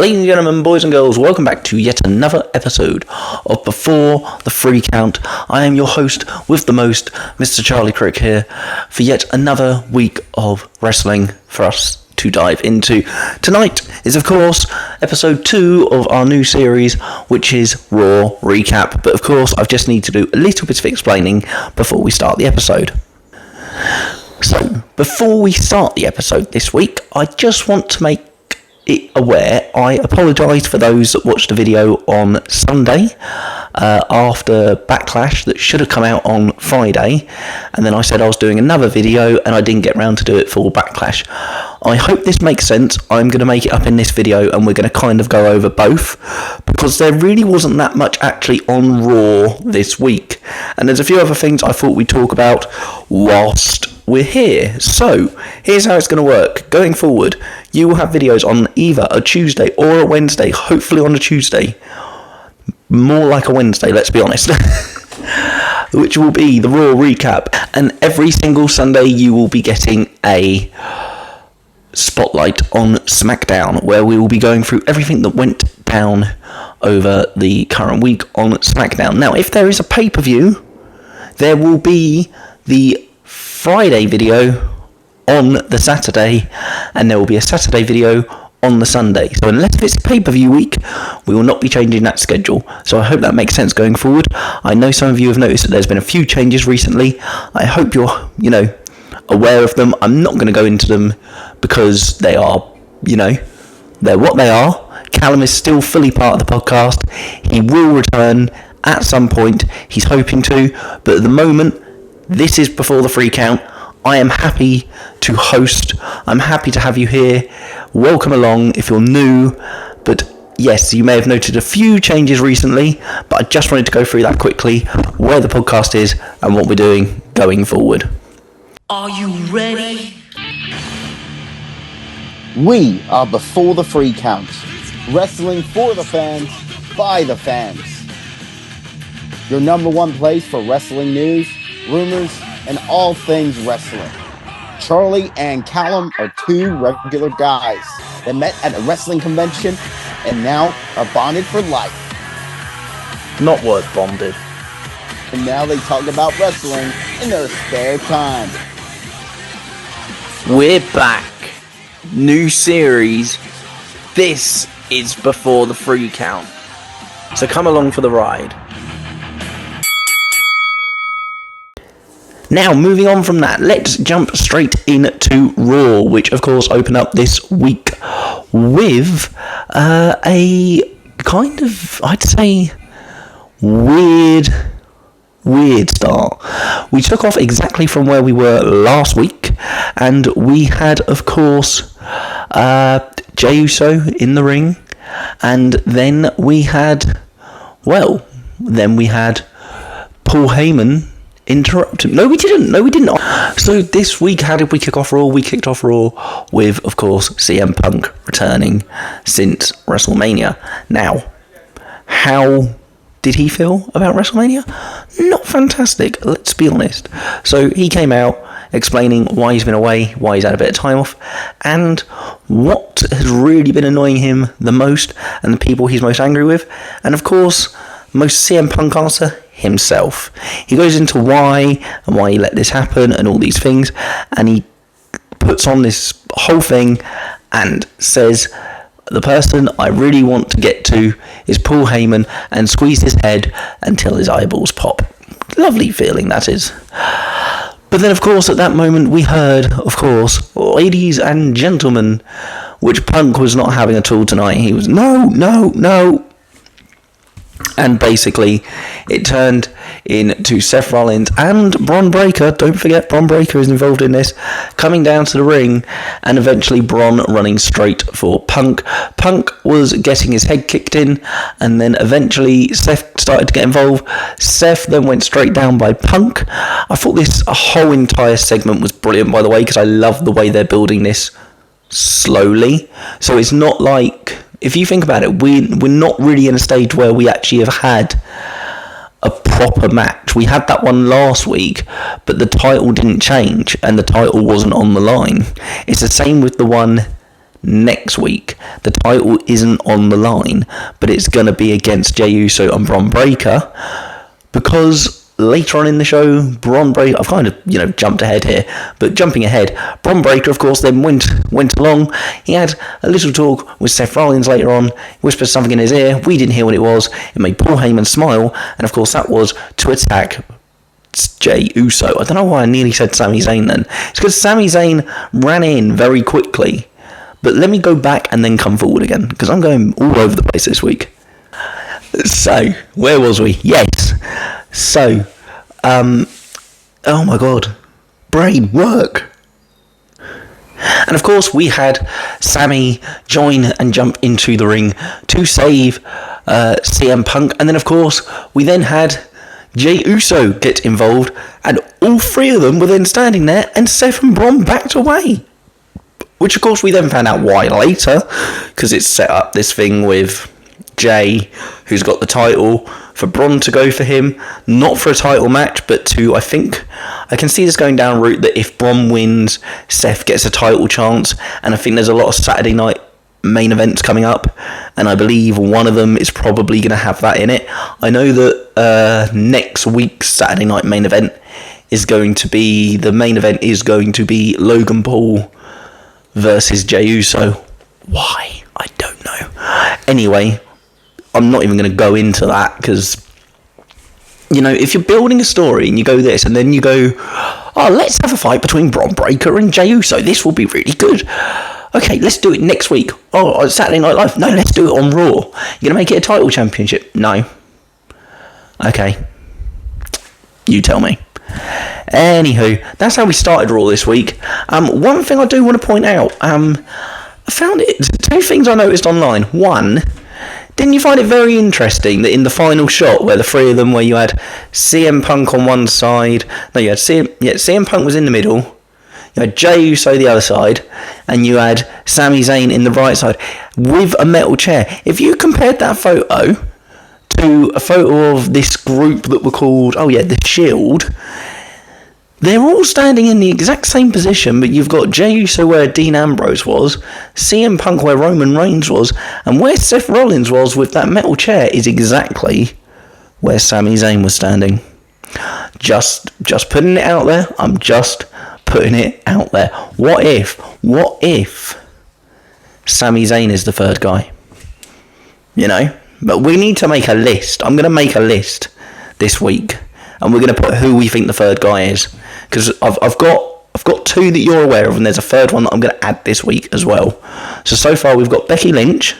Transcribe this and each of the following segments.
Ladies and gentlemen, boys and girls, welcome back to yet another episode of Before the Free Count. I am your host with the most, Mr. Charlie Crick here, for yet another week of wrestling for us to dive into. Tonight is, of course, episode 2 of our new series, which is Raw Recap. But, of course, I just need to do a little bit of explaining before we start the episode. So, before we start the episode this week, I just want to make it aware, I apologise for those that watched the video on Sunday after Backlash that should have come out on Friday, and then I said I was doing another video and I didn't get around to do it for Backlash. I hope this makes sense. I'm going to make it up in this video and we're going to kind of go over both, because there really wasn't that much actually on Raw this week, and there's a few other things I thought we'd talk about whilst we're here. So, here's how it's going to work. Going forward, you will have videos on either a Tuesday or a Wednesday, hopefully on a Tuesday. More like a Wednesday, let's be honest. Which will be the Raw Recap. And every single Sunday you will be getting a spotlight on SmackDown, where we will be going through everything that went down over the current week on SmackDown. Now, if there is a pay-per-view, there will be the Friday video on the Saturday, and there will be a Saturday video on the Sunday. So unless it's pay-per-view week, we will not be changing that schedule. So I hope that makes sense going forward. I know some of you have noticed that there's been a few changes recently. I hope you're, aware of them. I'm not going to go into them because they are, they're what they are. Callum is still fully part of the podcast. He will return at some point. He's hoping to, but at the moment, this is Before the Free Count. I am happy to host. I'm happy to have you here. Welcome along if you're new. But yes, you may have noted a few changes recently, but I just wanted to go through that quickly, where the podcast is and what we're doing going forward. Are you ready? We are Before the Free Count. Wrestling for the fans, by the fans. Your number one place for wrestling news, rumors, and all things wrestling. Charlie and Callum are two regular guys that met at a wrestling convention and now are bonded for life. Not word bonded. And now they talk about wrestling in their spare time. We're back. New series. This is Before the Free Count. So come along for the ride. Now, moving on from that, let's jump straight into Raw, which, of course, opened up this week with a kind of, I'd say, weird start. We took off exactly from where we were last week, and we had, of course, Jey Uso in the ring, and then we had Paul Heyman interrupt him. No, we didn't. So this week, how did we kick off Raw? We kicked off Raw with, of course, CM Punk returning since WrestleMania. Now, how did he feel about WrestleMania? Not fantastic, let's be honest. So he came out explaining why he's been away, why he's had a bit of time off, and what has really been annoying him the most, and the people he's most angry with. And of course, most CM Punk answer, himself. He goes into why and why he let this happen and all these things, and he puts on this whole thing and says, the person I really want to get to is Paul Heyman, and squeeze his head until his eyeballs pop. Lovely feeling, that is. But then, of course, at that moment, we heard, of course, ladies and gentlemen, which Punk was not having at all tonight. He was, no. And basically, it turned into Seth Rollins and Bron Breakker. Don't forget, Bron Breakker is involved in this. Coming down to the ring, and eventually Bron running straight for Punk. Punk was getting his head kicked in, and then eventually Seth started to get involved. Seth then went straight down by Punk. I thought this whole entire segment was brilliant, by the way, because I love the way they're building this slowly. So it's not like, if you think about it, we're not really in a stage where we actually have had a proper match. We had that one last week, but the title didn't change and the title wasn't on the line. It's the same with the one next week, the title isn't on the line, but it's going to be against Jey Uso and Bron Breakker, because later on in the show, Bron Breakker, I've kind of, jumped ahead here, but jumping ahead, Bron Breakker, of course, then went along. He had a little talk with Seth Rollins later on, whispered something in his ear, we didn't hear what it was, it made Paul Heyman smile, and of course that was to attack Jey Uso. I don't know why I nearly said Sami Zayn then. It's because Sami Zayn ran in very quickly. But let me go back and then come forward again, because I'm going all over the place this week. So, where was we? Yes. So, oh my god. Brain work. And of course, we had Sami join and jump into the ring to save CM Punk. And then, of course, we then had Jey Uso get involved, and all three of them were then standing there, and Seth and Bron backed away. Which, of course, we then found out why later, because it's set up this thing with Jey, who's got the title, for Bron to go for him, not for a title match, but to, I can see this going down a route that if Bron wins, Seth gets a title chance, and I think there's a lot of Saturday night main events coming up, and I believe one of them is probably going to have that in it. I know that next week's Saturday night main event is going to be Logan Paul versus Jey Uso. Why? I don't know. Anyway, I'm not even going to go into that, because, if you're building a story and you go this and then you go, oh, let's have a fight between Bron Breakker and Jey Uso, this will be really good. Okay, let's do it next week. Oh, Saturday Night Live. No, let's do it on Raw. You're going to make it a title championship? No. Okay. You tell me. Anywho, that's how we started Raw this week. One thing I do want to point out, I found it, two things I noticed online. One, didn't you find it very interesting that in the final shot where the three of them, where you had CM Punk on one side, no, you had CM Punk was in the middle, you had Jey Uso the other side, and you had Sami Zayn in the right side with a metal chair. If you compared that photo to a photo of this group that were called, The Shield, they're all standing in the exact same position, but you've got Jey Uso where Dean Ambrose was, CM Punk where Roman Reigns was, and where Seth Rollins was with that metal chair is exactly where Sami Zayn was standing. Just putting it out there. I'm just putting it out there. What if Sami Zayn is the third guy? But we need to make a list. I'm going to make a list this week, and we're going to put who we think the third guy is, because I've got two that you're aware of, and there's a third one that I'm going to add this week as well. So far we've got Becky Lynch,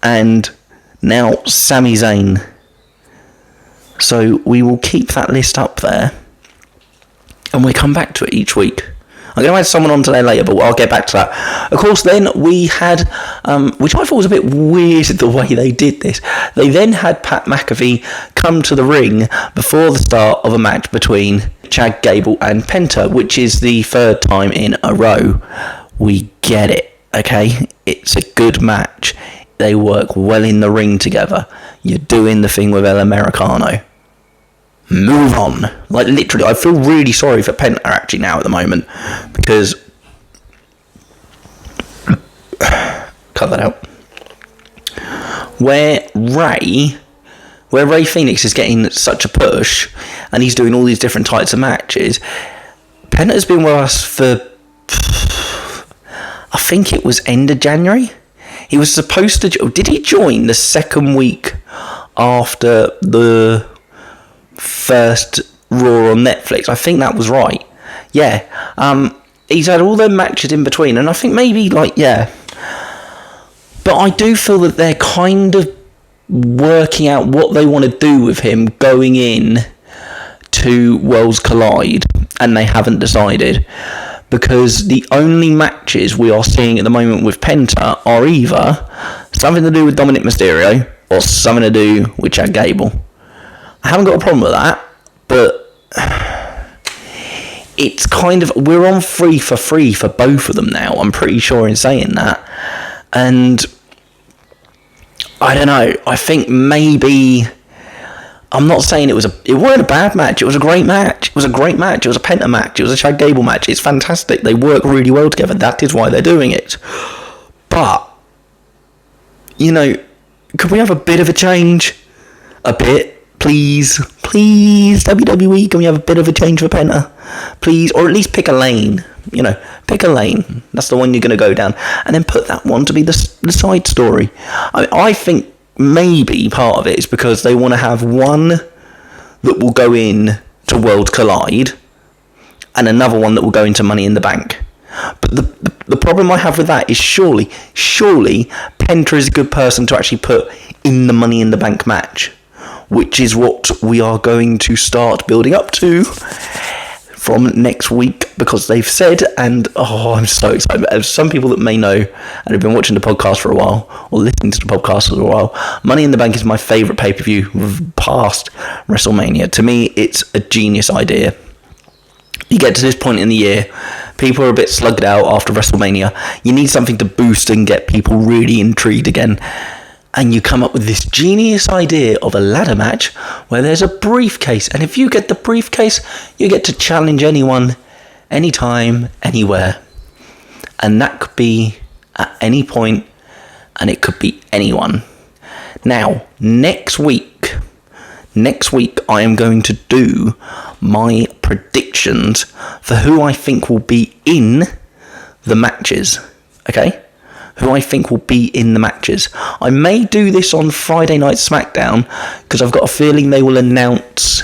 and now Sami Zayn. So we will keep that list up there, and we'll come back to it each week. I'm going to add someone on today later, but I'll get back to that. Of course, then we had, which I thought was a bit weird the way they did this, they then had Pat McAfee come to the ring before the start of a match between Chad Gable and Penta, which is the third time in a row. We get it, okay? It's a good match. They work well in the ring together. You're doing the thing with El Americano. Move on. Like, literally, I feel really sorry for Penta actually now at the moment, because cut that out. Where Ray Phoenix is getting such a push, and he's doing all these different types of matches, Penta's been with us for, I think it was end of January. He was supposed to, did he join the second week after the first Raw on Netflix? I think that was right. Yeah. He's had all their matches in between, and I think maybe, but I do feel that they're kind of working out what they want to do with him going in to Worlds Collide, and they haven't decided, because the only matches we are seeing at the moment with Penta are either something to do with Dominic Mysterio or something to do with Chad Gable. I haven't got a problem with that, but it's kind of, we're on free for both of them now, I'm pretty sure in saying that. And I don't know, I think maybe I'm not saying it weren't a bad match. It was a great match. It was a great match. It was a Penta match. It was a Chad Gable match. It's fantastic. They work really well together. That is why they're doing it. But, could we have a bit of a change? A bit, please, WWE. Can we have a bit of a change for Penta, please, or at least pick a lane? Pick a lane. That's the one you're going to go down, and then put that one to be the side story. I think maybe part of it is because they want to have one that will go in to World Collide, and another one that will go into Money in the Bank. But the problem I have with that is surely Penta is a good person to actually put in the Money in the Bank match, which is what we are going to start building up to from next week, because they've said, and I'm so excited. As some people that may know and have been watching the podcast for a while or listening to the podcast for a while, Money in the Bank is my favourite pay-per-view past WrestleMania. To me, it's a genius idea. You get to this point in the year, people are a bit slugged out after WrestleMania. You need something to boost and get people really intrigued again. And you come up with this genius idea of a ladder match where there's a briefcase. And if you get the briefcase, you get to challenge anyone, anytime, anywhere. And that could be at any point, and it could be anyone. Now, next week, I am going to do my predictions for who I think will be in the matches. Okay? Who I think will be in the matches. I may do this on Friday Night SmackDown, because I've got a feeling they will announce...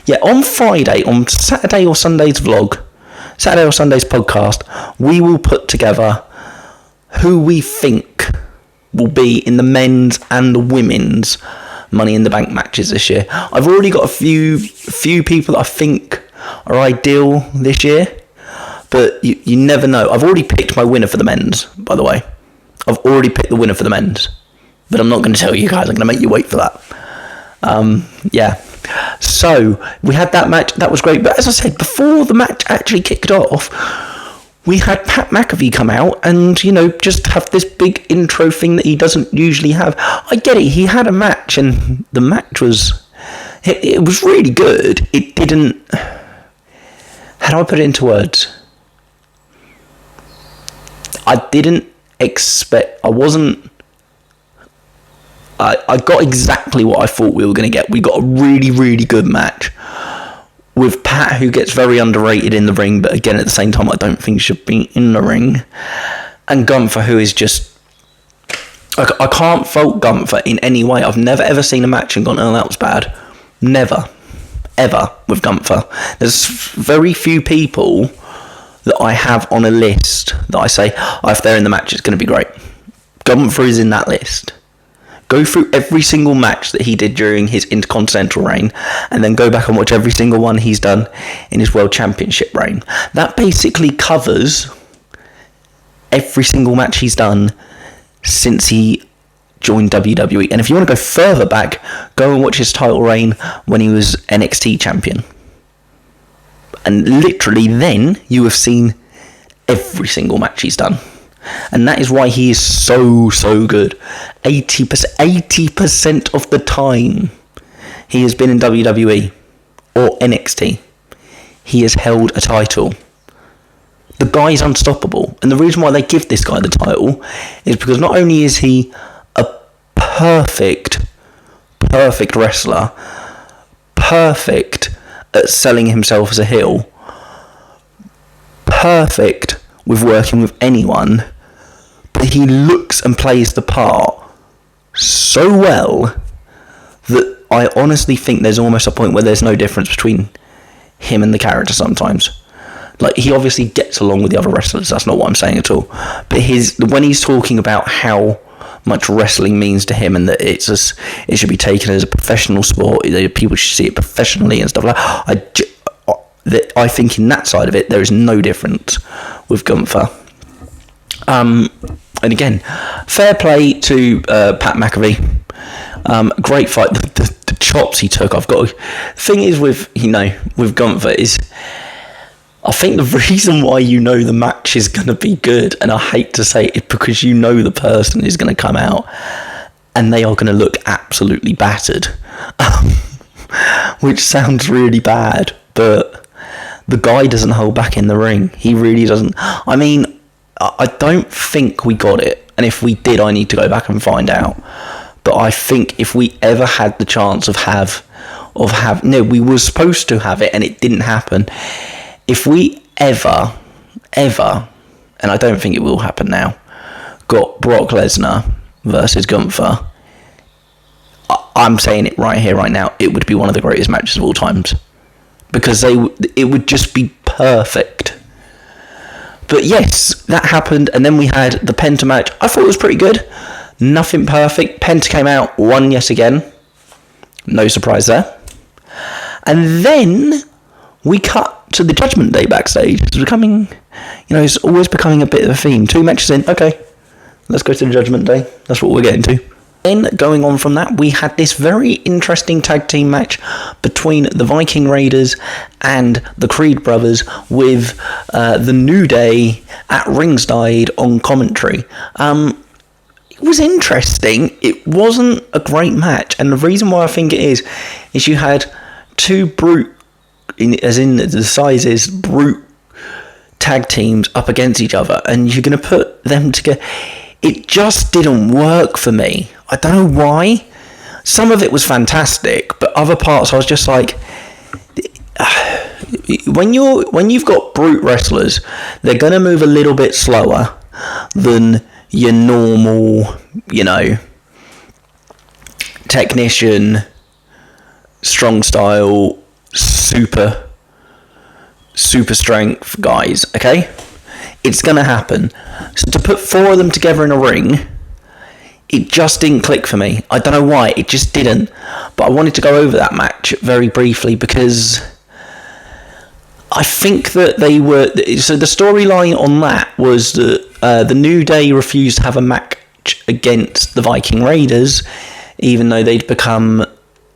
Yeah, on Friday, on Saturday or Sunday's podcast, we will put together who we think will be in the men's and the women's Money in the Bank matches this year. I've already got a few people that I think are ideal this year, but you never know. I've already picked my winner for the men's, by the way. I've already picked the winner for the men's, but I'm not going to tell you guys. I'm going to make you wait for that. Yeah. So we had that match. That was great. But as I said, before the match actually kicked off, we had Pat McAfee come out and, just have this big intro thing that he doesn't usually have. I get it. He had a match, and the match was... It was really good. It didn't... How do I put it into words? I didn't expect... I got exactly what I thought we were going to get. We got a really, really good match with Pat, who gets very underrated in the ring, but again, at the same time, I don't think should be in the ring. And Gunther, who is just... I can't fault Gunther in any way. I've never, ever seen a match and gone, oh, that was bad. Never. Ever with Gunther. There's very few people that I have on a list that I say, if they're in the match, it's going to be great. Gunther is in that list. Go through every single match that he did during his Intercontinental reign, and then go back and watch every single one he's done in his World Championship reign. That basically covers every single match he's done since he joined WWE. And if you want to go further back, go and watch his title reign when he was NXT champion. And literally then you have seen every single match he's done. And that is why he is so good. 80% of the time he has been in WWE or NXT, he has held a title. The guy is unstoppable. And the reason why they give this guy the title is because not only is he a perfect wrestler, perfect at selling himself as a heel, perfect with working with anyone, but he looks and plays the part so well that I honestly think there's almost a point where there's no difference between him and the character sometimes. Like, he obviously gets along with the other wrestlers, that's not what I'm saying at all, but when he's talking about how much wrestling means to him and that it should be taken as a professional sport, people should see it professionally and stuff like that, I think in that side of it there is no difference with Gunther. And again, fair play to Pat McAfee. Great fight. The chops he took. The thing is with Gunther is, I think the reason why the match is going to be good, and I hate to say it, because the person is going to come out and they are going to look absolutely battered. which sounds really bad, but the guy doesn't hold back in the ring. He really doesn't. I mean, I don't think we got it, and if we did, I need to go back and find out. But I think if we ever had the chance no, we were supposed to have it, and it didn't happen. If we ever, and I don't think it will happen now, got Brock Lesnar versus Gunther, I'm saying it right here, right now, it would be one of the greatest matches of all times. Because it would just be perfect. But yes, that happened, and then we had the Penta match. I thought it was pretty good. Nothing perfect. Penta came out, won yet again. No surprise there. And then we cut to the Judgment Day backstage. It's becoming, it's always becoming a bit of a theme. 2 matches in, okay, let's go to the Judgment Day. That's what we're getting to. Then, going on from that, we had this very interesting tag team match between the Viking Raiders and the Creed brothers, with the New Day at ringside on commentary. It was interesting. It wasn't a great match, and the reason why I think it is you had 2 brute, as in the sizes, brute tag teams up against each other, and you're going to put them together. It just didn't work for me. I don't know why. Some of it was fantastic, but other parts I was just like, when you've got brute wrestlers, they're going to move a little bit slower than your normal, technician, strong style, super strength guys, okay? It's going to happen. So to put 4 of them together in a ring, it just didn't click for me. I don't know why, it just didn't. But I wanted to go over that match very briefly because I think that they were... So the storyline on that was that the New Day refused to have a match against the Viking Raiders, even though they'd become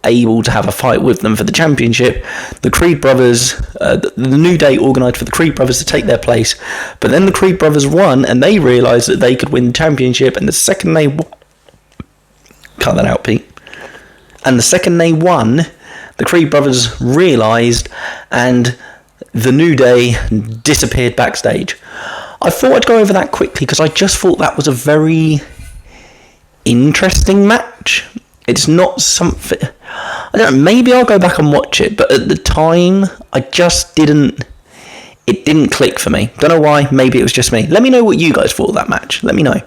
able to have a fight with them for the championship. The Creed brothers, the New Day organised for the Creed brothers to take their place, but then the Creed brothers won, and they realised that they could win the championship, and the second they cut that out, Pete. And the second they won, the Creed brothers realised, and the New Day disappeared backstage. I thought I'd go over that quickly because I just thought that was a very interesting match. It's not something... I don't know, maybe I'll go back and watch it, but at the time, I just didn't... It didn't click for me. Don't know why, maybe it was just me. Let me know what you guys thought of that match. Let me know.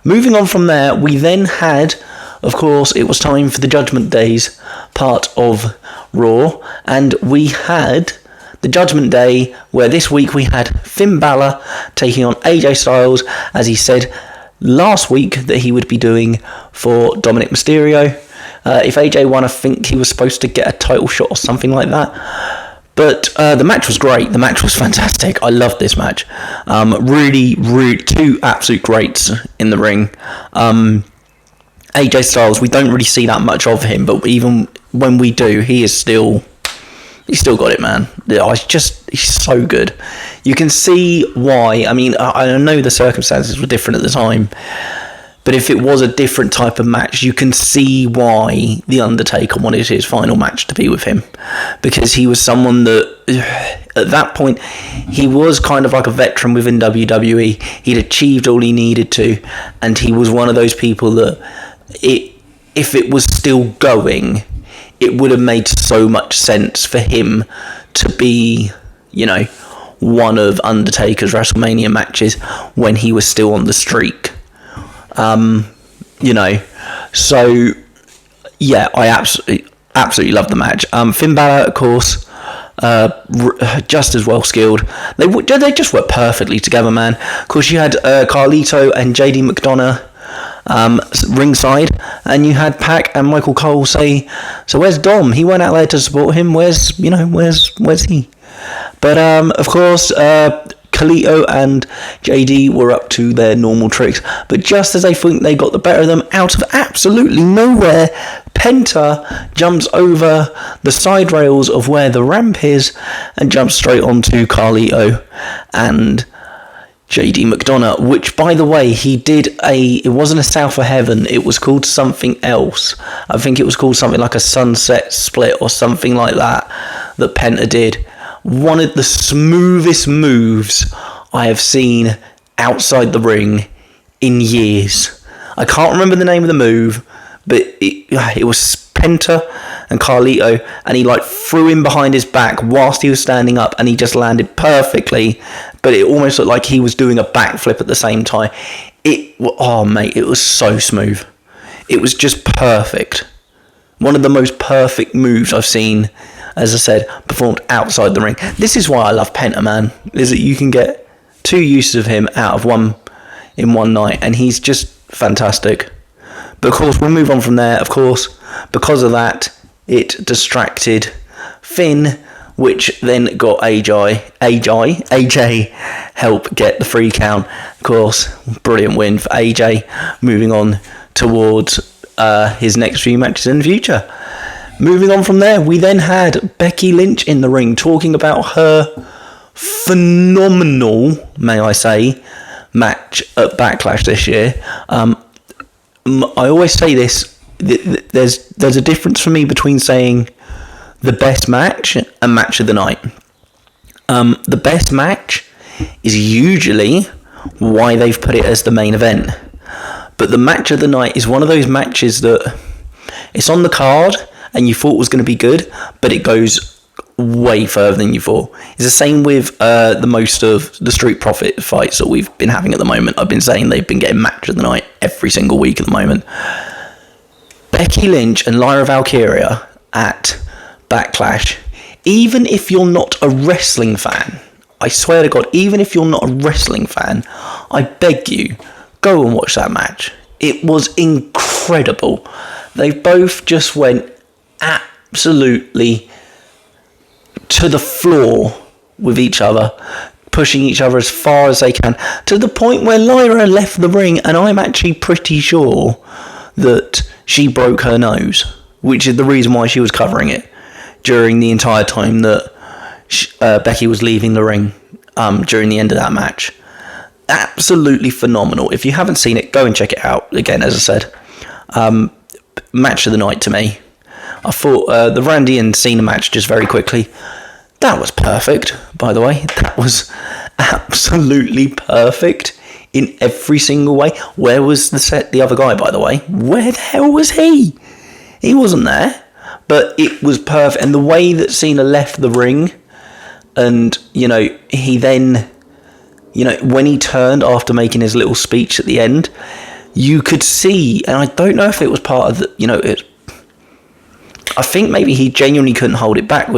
Moving on from there, we then had, of course, it was time for the Judgment Days part of Raw, and we had the Judgment Day, where this week we had Finn Balor taking on AJ Styles, as he said last week that he would be doing for Dominic Mysterio. If AJ won, I think he was supposed to get a title shot or something like that. But the match was great. The match was fantastic. I loved this match. Really, 2 absolute greats in the ring. AJ Styles, we don't really see that much of him, but even when we do, he's still got it, man. He's so good. You can see why. I mean, I know the circumstances were different at the time, but if it was a different type of match, you can see why The Undertaker wanted his final match to be with him. Because he was someone that, at that point, he was kind of like a veteran within WWE. He'd achieved all he needed to, and he was one of those people that, if it was still going, it would have made so much sense for him to be, one of Undertaker's WrestleMania matches when he was still on the streak. So yeah, I absolutely love the match. Finn Balor, of course, just as well skilled. They just work perfectly together, man. Of course, you had Carlito and JD McDonough ringside, and you had Pac and Michael Cole say, "So where's Dom? He went out there to support him. Where's he?" But of course, Carlito and JD were up to their normal tricks, but just as they think they got the better of them, out of absolutely nowhere, Penta jumps over the side rails of where the ramp is and jumps straight onto Carlito, and JD McDonough, which, by the way, he did it wasn't a South of Heaven, it was called something else. I think it was called something like a Sunset Split or something like that Penta did. One of the smoothest moves I have seen outside the ring in years. I can't remember the name of the move, but it was Penta and Carlito, and he like threw him behind his back whilst he was standing up, and he just landed perfectly, but it almost looked like he was doing a backflip at the same time. It was so smooth. It was just perfect. One of the most perfect moves I've seen, as I said, performed outside the ring. This is why I love Penta, man, is that you can get 2 uses of him out of one in one night, and he's just fantastic. But of course, we'll move on from there. Of course, because of that, it distracted Finn, which then got AJ help get the 3 count. Of course, brilliant win for AJ, moving on towards his next few matches in the future. Moving on from there, we then had Becky Lynch in the ring talking about her phenomenal, may I say, match at Backlash this year. I always say this, there's a difference for me between saying the best match and match of the night. The best match is usually why they've put it as the main event. But the match of the night is one of those matches that it's on the card and you thought was going to be good, but it goes way further than you thought. It's the same with the most of the Street Profit fights that we've been having at the moment. I've been saying they've been getting match of the night every single week at the moment. Becky Lynch and Lyra Valkyria at Backlash, even if you're not a wrestling fan, I swear to God, even if you're not a wrestling fan, I beg you, go and watch that match. It was incredible. They both just went absolutely to the floor with each other, pushing each other as far as they can, to the point where Lyra left the ring, and I'm actually pretty sure that she broke her nose, which is the reason why she was covering it during the entire time that Becky was leaving the ring during the end of that match. Absolutely phenomenal. If you haven't seen it, go and check it out. Again, as I said, match of the night to me. I thought the Randy and Cena match, just very quickly, that was perfect, by the way. That was absolutely perfect in every single way. Where was the other guy, by the way? Where the hell was he? He wasn't there. But it was perfect. And the way that Cena left the ring, and, he then, when he turned after making his little speech at the end, you could see, and I don't know if it was part of the, I think maybe he genuinely couldn't hold it back.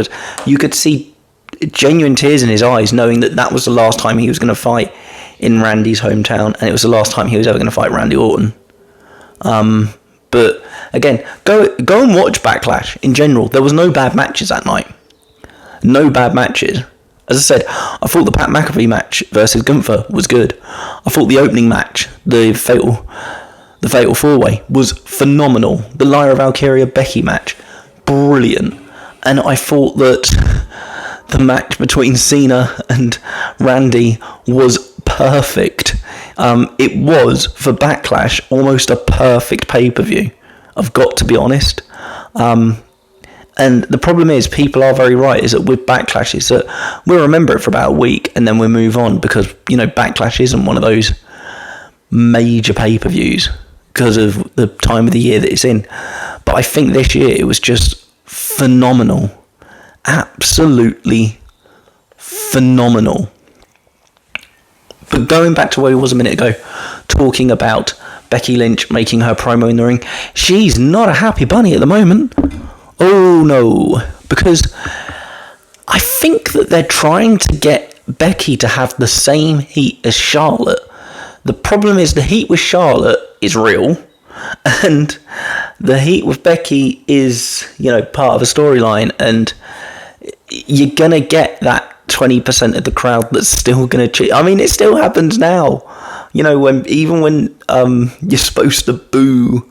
You could see genuine tears in his eyes, knowing that was the last time he was going to fight in Randy's hometown, and it was the last time he was ever going to fight Randy Orton. But again, go and watch Backlash in general. There was no bad matches that night. No bad matches. As I said, I thought the Pat McAfee match versus Gunther was good. I thought the opening match, the Fatal 4-Way, was phenomenal. The Lyra Valkyria Becky match, brilliant. And I thought that the match between Cena and Randy was perfect. It was, for Backlash, almost a perfect pay-per-view. I've got to be honest. And the problem is, people are very right, is that with Backlash, is that we'll remember it for about a week and then we'll move on, because, Backlash isn't one of those major pay-per-views because of the time of the year that it's in. But I think this year it was just phenomenal. Absolutely phenomenal. But going back to where he was a minute ago, talking about Becky Lynch making her promo in the ring, she's not a happy bunny at the moment. Oh no, because I think that they're trying to get Becky to have the same heat as Charlotte. The problem is the heat with Charlotte is real, and the heat with Becky is, part of a storyline, and you're going to get that 20% of the crowd that's still going to cheer. I mean, it still happens now. When you're supposed to boo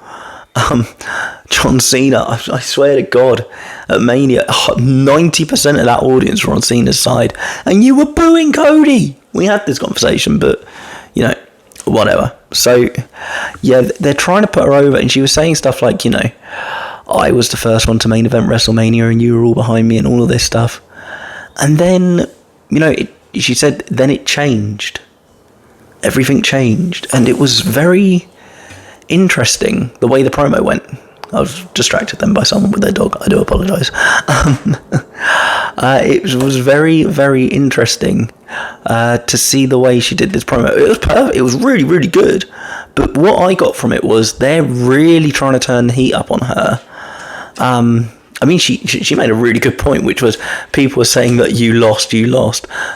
John Cena, I swear to God, at Mania, 90% of that audience were on Cena's side, and you were booing Cody. We had this conversation, but, you know, whatever. So, yeah, they're trying to put her over, and she was saying stuff like, you know, I was the first one to main event WrestleMania, and you were all behind me, and all of this stuff. And then, you know, she said, then it changed. Everything changed, and it was very interesting the way the promo went. I was distracted then by someone with their dog. I do apologise. It was very, very interesting to see the way she did this promo. It was perfect. It was really, really good. But what I got from it was they're really trying to turn the heat up on her. I mean, she made a really good point, which was people were saying that you lost.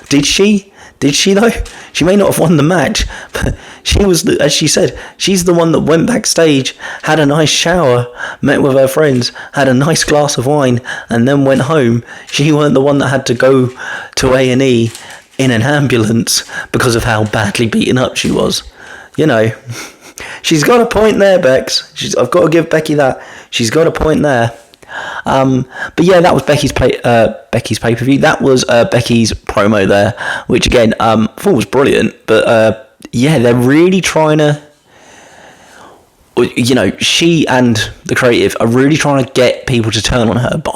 Did she? Did she though? She may not have won the match, but she was, as she said, she's the one that went backstage, had a nice shower, met with her friends, had a nice glass of wine, and then went home. She weren't the one that had to go to A&E in an ambulance because of how badly beaten up she was. You know, she's got a point there, Bex. I've got to give Becky that. She's got a point there. But yeah, that was Becky's pay-per-view. That was Becky's promo there, which again, I thought was brilliant. But yeah, they're really trying to, you know, she and the creative are really trying to get people to turn on her. But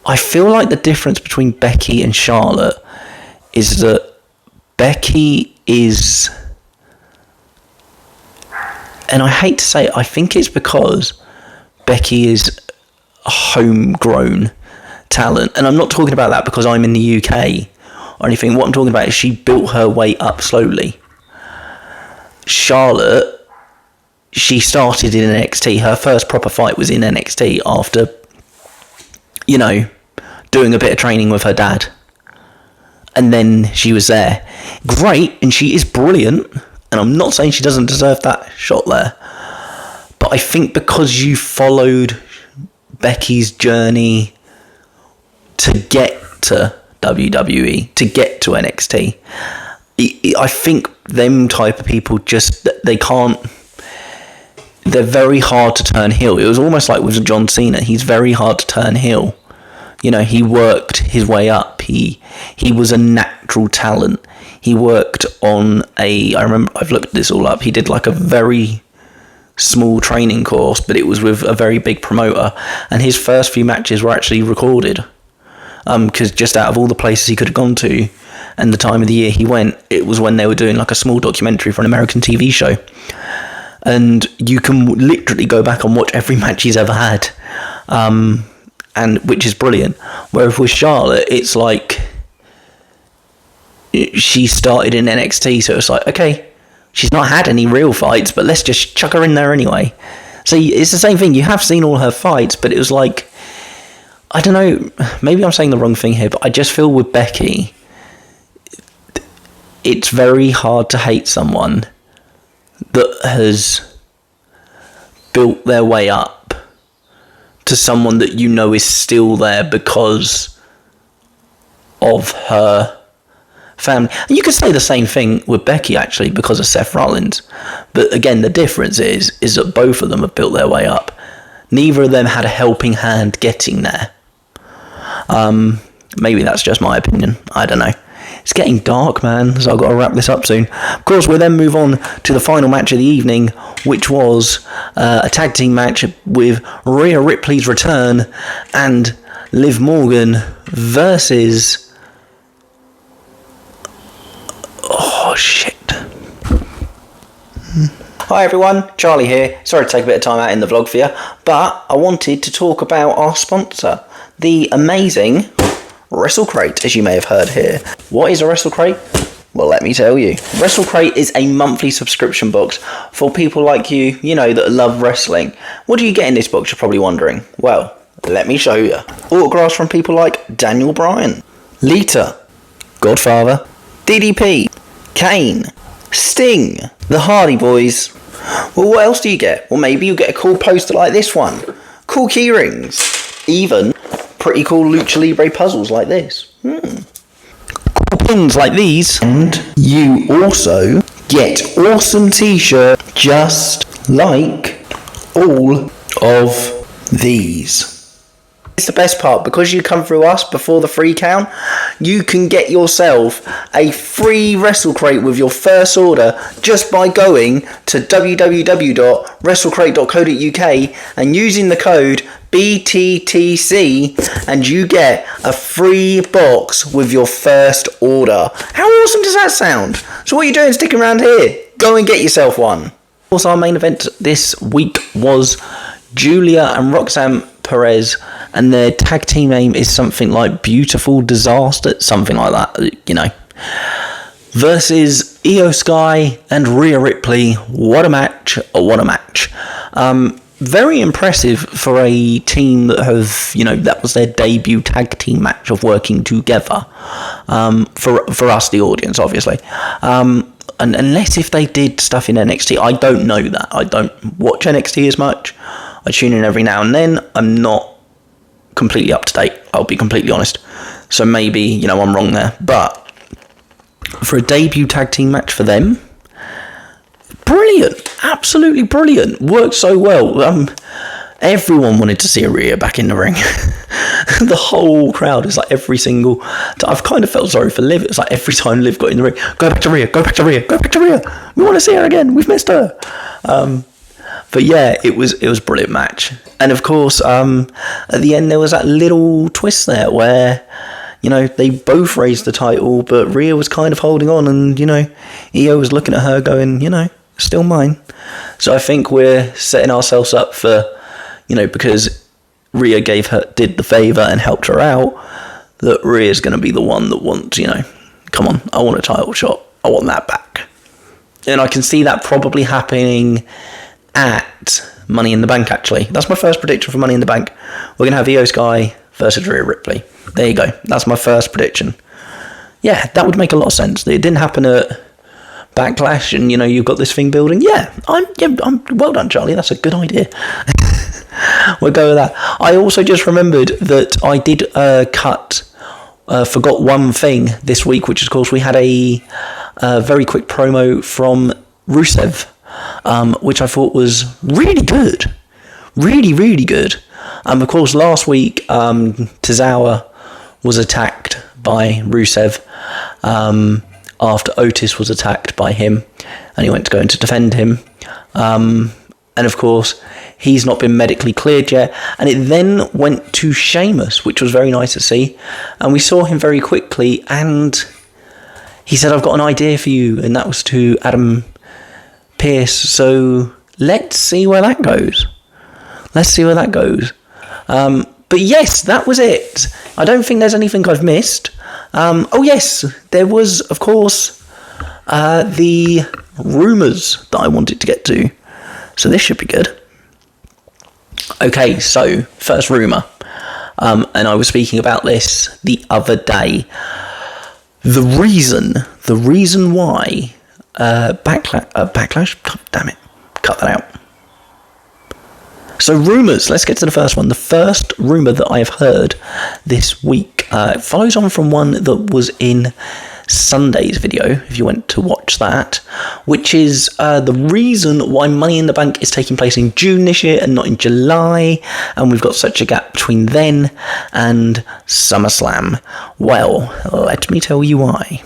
I feel like the difference between Becky and Charlotte is that Becky is, and I hate to say it, I think it's because Becky is a homegrown talent, and I'm not talking about that because I'm in the UK or anything. What I'm talking about is she built her way up slowly. Charlotte, she started in NXT. Her first proper fight was in NXT after, you know, doing a bit of training with her dad, and then she was there. Great, and she is brilliant, and I'm not saying she doesn't deserve that shot there. But I think because you followed Becky's journey to get to WWE, to get to NXT, I think them type of people just, they can't, they're very hard to turn heel. It was almost like with John Cena. He's very hard to turn heel. You know, he worked his way up. He was a natural talent. He worked on I remember, I've looked this all up. He did like a very small training course, but it was with a very big promoter, and his first few matches were actually recorded, because just out of all the places he could have gone to and the time of the year he went, it was when they were doing like a small documentary for an American TV show, and you can literally go back and watch every match he's ever had, and which is brilliant. Whereas with Charlotte, it's like she started in NXT, so it's like, okay, she's not had any real fights, but let's just chuck her in there anyway. So it's the same thing. You have seen all her fights, but it was like, I don't know, maybe I'm saying the wrong thing here, but I just feel with Becky, it's very hard to hate someone that has built their way up to someone that you know is still there because of her family. And you could say the same thing with Becky, actually, because of Seth Rollins. But again, the difference is that both of them have built their way up. Neither of them had a helping hand getting there. Maybe that's just my opinion. I don't know. It's getting dark, man, so I've got to wrap this up soon. Of course, we'll then move on to the final match of the evening, which was a tag team match with Rhea Ripley's return and Liv Morgan versus... Oh, shit. Hi everyone, Charlie here. Sorry to take a bit of time out in the vlog for you, but I wanted to talk about our sponsor, the amazing WrestleCrate, as you may have heard here. What is a WrestleCrate? Well, let me tell you. WrestleCrate is a monthly subscription box for people like you, you know, that love wrestling. What do you get in this box, you're probably wondering? Well, let me show you. Autographs from people like Daniel Bryan, Lita, Godfather, DDP, Kane, Sting, the Hardy Boys. Well, what else do you get? Well, maybe you get a cool poster like this one, cool key rings, even pretty cool Lucha Libre puzzles like this. Cool pins like these, and you also get awesome t-shirt just like all of these. It's the best part, because you come through us before the free count, you can get yourself a free Wrestle Crate with your first order just by going to www.wrestlecrate.co.uk and using the code BTTC, and you get a free box with your first order. How awesome does that sound? So what are you doing sticking around here? Go and get yourself one. Of course, our main event this week was Julia and Roxanne Perez, and their tag team name is something like Beautiful Disaster, something like that, versus Io Sky and Rhea Ripley. What a match, what a match. Very impressive for a team that have, that was their debut tag team match of working together, for us, the audience, obviously. And unless if they did stuff in NXT, I don't know that. I don't watch NXT as much. I tune in every now and then. I'm not completely up to date, I'll be completely honest. So maybe, I'm wrong there. But for a debut tag team match for them, brilliant. Absolutely brilliant. Worked so well. Everyone wanted to see Rhea back in the ring. The whole crowd is like every single... I've kind of felt sorry for Liv. It's like every time Liv got in the ring, go back to Rhea, go back to Rhea, go back to Rhea. We want to see her again. We've missed her. But yeah, it was a brilliant match. And of course, at the end there was that little twist there where, they both raised the title, but Rhea was kind of holding on, and, Io was looking at her going, still mine. So I think we're setting ourselves up for, because Rhea did the favour and helped her out, that Rhea's going to be the one that wants, come on, I want a title shot. I want that back. And I can see that probably happening at Money in the Bank, actually. That's my first prediction for Money in the Bank. We're going to have Io Sky versus Rhea Ripley. There you go. That's my first prediction. Yeah, that would make a lot of sense. It didn't happen at Backlash, and, you've got this thing building. I'm well done, Charlie. That's a good idea. We'll go with that. I also just remembered that I did forgot one thing this week, which, of course, we had a very quick promo from Rusev, which I thought was really good. Really, really good. Of course, last week, Tozawa was attacked by Rusev after Otis was attacked by him, and he went to go in to defend him. And of course, he's not been medically cleared yet. And it then went to Sheamus, which was very nice to see. And we saw him very quickly, and he said, "I've got an idea for you," and that was to Adam Pearce. So let's see where that goes. But yes, that was it. I don't think there's anything I've missed. Oh yes, there was, of course, the rumours that I wanted to get to. So this should be good. Okay, so first rumour. And I was speaking about this the other day. The reason why Backlash, damn it, cut that out. So rumours, let's get to the first one. The first rumour that I have heard this week follows on from one that was in Sunday's video, if you went to watch that, which is the reason why Money in the Bank is taking place in June this year and not in July, and we've got such a gap between then and SummerSlam. Well, let me tell you why.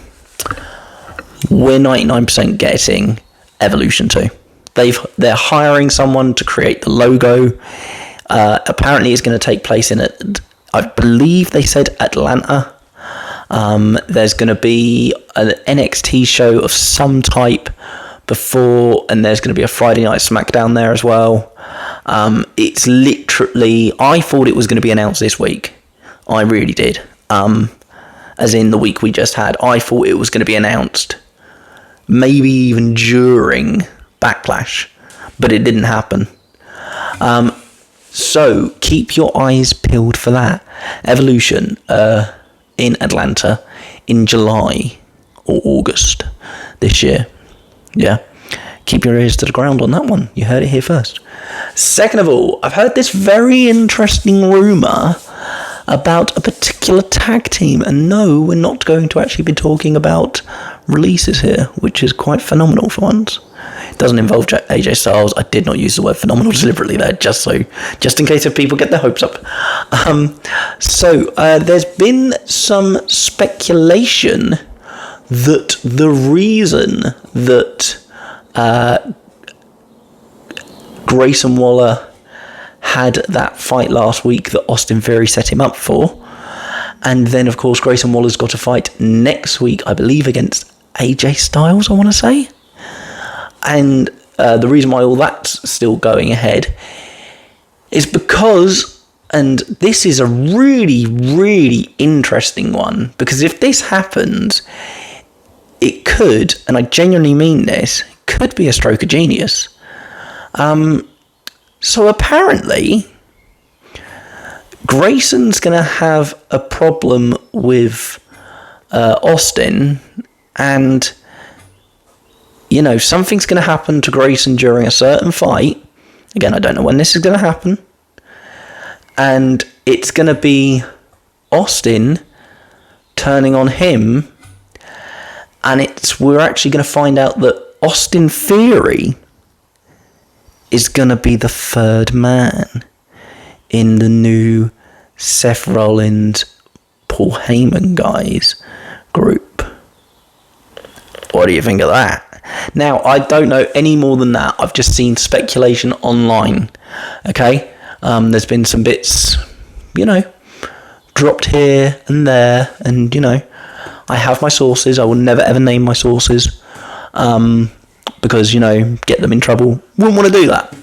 We're 99% getting Evolution 2. They're hiring someone to create the logo. Apparently it's going to take place in, I believe they said Atlanta. There's going to be an NXT show of some type before, and there's going to be a Friday Night SmackDown there as well. It's literally, I thought it was going to be announced this week. I really did. As in the week we just had. I thought it was going to be announced maybe even during Backlash, but it didn't happen. So keep your eyes peeled for that. Evolution in Atlanta in July or August this year. Yeah, keep your ears to the ground on that one. You heard it here first. Second of all, I've heard this very interesting rumour about a particular tag team, and no, we're not going to actually be talking about releases here, which is quite phenomenal for once. It doesn't involve AJ Styles. I did not use the word phenomenal deliberately there, just in case if people get their hopes up. So there's been some speculation that the reason that Grayson Waller had that fight last week that Austin Theory set him up for, and then of course Grayson Waller's got a fight next week, I believe, against AJ Styles, I want to say. And the reason why all that's still going ahead is because, and this is a really, really interesting one, because if this happens, it could, and I genuinely mean this, could be a stroke of genius. So apparently, Grayson's going to have a problem with Austin, and, you know, something's going to happen to Grayson during a certain fight. Again, I don't know when this is going to happen. And it's going to be Austin turning on him, and we're actually going to find out that Austin Theory is going to be the third man in the new Seth Rollins, Paul Heyman guys group. What do you think of that? Now, I don't know any more than that. I've just seen speculation online. Okay? There's been some bits, you know, dropped here and there, and, you know, I have my sources. I will never ever name my sources. Because, you know, get them in trouble. Wouldn't want to do that.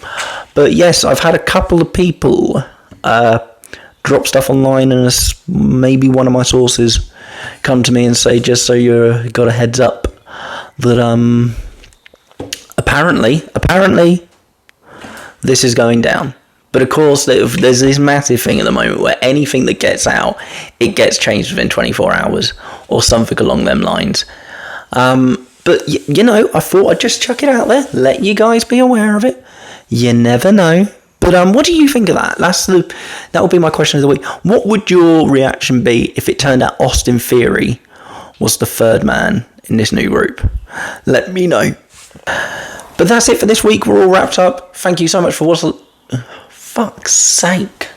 But yes, I've had a couple of people drop stuff online, and maybe one of my sources come to me and say, just so you've got a heads up, that apparently this is going down. But of course, there's this massive thing at the moment where anything that gets out, it gets changed within 24 hours or something along them lines. But, you know, I thought I'd just chuck it out there, let you guys be aware of it. You never know. But what do you think of that? That will be my question of the week. What would your reaction be if it turned out Austin Theory was the third man in this new group? Let me know. But that's it for this week. We're all wrapped up. Thank you so much for watching. Fuck's sake.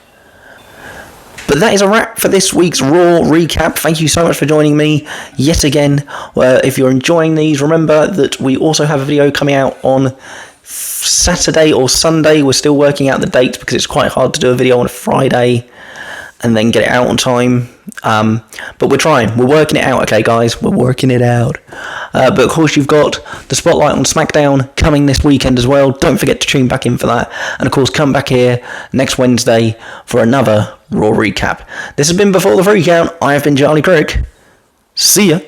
But that is a wrap for this week's Raw recap. Thank you so much for joining me yet again. If you're enjoying these, remember that we also have a video coming out on Saturday or Sunday. We're still working out the dates because it's quite hard to do a video on a Friday and then get it out on time. But we're trying. We're working it out, okay, guys? We're working it out. But of course, you've got the Spotlight on SmackDown coming this weekend as well. Don't forget to tune back in for that. And of course, come back here next Wednesday for another Raw recap. This has been Before the Free Count. I have been Charlie Crick. See ya.